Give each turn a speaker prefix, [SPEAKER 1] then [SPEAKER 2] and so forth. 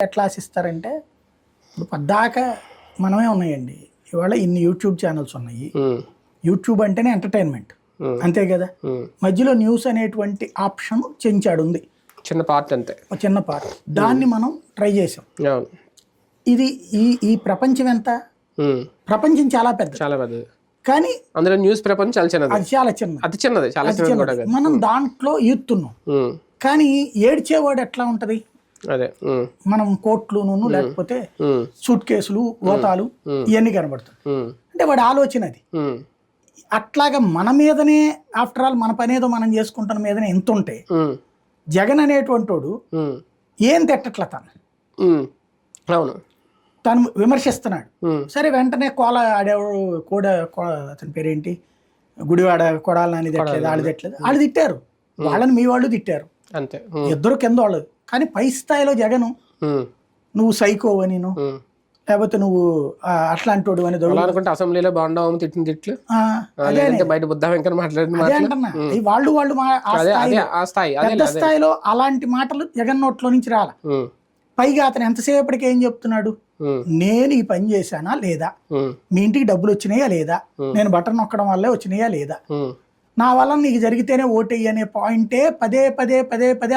[SPEAKER 1] ఎట్లా ఆశిస్తారంటే ఇప్పుడు పద్దాక మనమే ఉన్నాయండి. ఇవాళ ఇన్ని యూట్యూబ్ ఛానల్స్ ఉన్నాయి. యూట్యూబ్ అంటేనే ఎంటర్టైన్మెంట్, అంతే కదా. మధ్యలో న్యూస్ అనేటువంటి ఆప్షన్ చెంచాడు ఉంది,
[SPEAKER 2] చిన్న పార్ట్ అంతే,
[SPEAKER 1] చిన్న పార్ట్. దాన్ని మనం ట్రై చేసాం. ఇది ఈ ప్రపంచం ఎంత, ప్రపంచం చాలా పెద్దది. కానీ
[SPEAKER 2] అందులో న్యూస్ ప్రపంచం చాలా చిన్నది,
[SPEAKER 1] అది చాలా చిన్నది,
[SPEAKER 2] అతి చిన్నది, చాలా చిన్నది.
[SPEAKER 1] మనం దాంట్లో ఈత్తున్నాం. కానీ ఏడ్చేవాడు ఎట్లా ఉంటది,
[SPEAKER 2] అదే
[SPEAKER 1] మనం కోట్లును లేకపోతే సూట్ కేసులు ఓతాలు ఇవన్నీ కనబడుతుంది. అంటే వాడి ఆలోచన అది. అట్లాగా మన మీదనే ఆఫ్టర్ ఆల్ మన పనేదో మనం చేసుకుంటున్న మీదనే ఎంత ఉంటే జగన్ అనేటువంటి వాడు ఏం తిట్టట్ల
[SPEAKER 2] అవును,
[SPEAKER 1] తను విమర్శిస్తున్నాడు. సరే వెంటనే అతని పేరేంటి, గుడివాడ కొడాలని నాని తిట్టలేదు, వాళ్ళు తిట్టలేదు, వాళ్ళు తిట్టారు, వాళ్ళని మీ వాళ్ళు తిట్టారు,
[SPEAKER 2] అంతే,
[SPEAKER 1] ఇద్దరు కింద వాళ్ళు. కానీ పై స్థాయిలో జగను నువ్వు సైకో అని, లేకపోతే నువ్వు అట్లాంటి వాడు అని
[SPEAKER 2] అనుకుంటే అసెంబ్లీలో బాగుండవు తిట్టిన తిట్లు, బయట బుద్ధ వెంకట మాట్లాడిన
[SPEAKER 1] వాళ్ళు పెద్ద స్థాయిలో అలాంటి మాటలు జగన్ నోట్లో నుంచి రాల. పైగా అతను ఎంతసేపటికి ఏం చెప్తున్నాడు, నేను ఈ పని చేశానా లేదా, మీ ఇంటికి డబ్బులు వచ్చినాయా లేదా, నేను బటన్ నొక్కడం వల్లే వచ్చినాయా లేదా, నా వల్ల నీకు జరిగితేనే ఓటేయి అనే పాయింటే పదే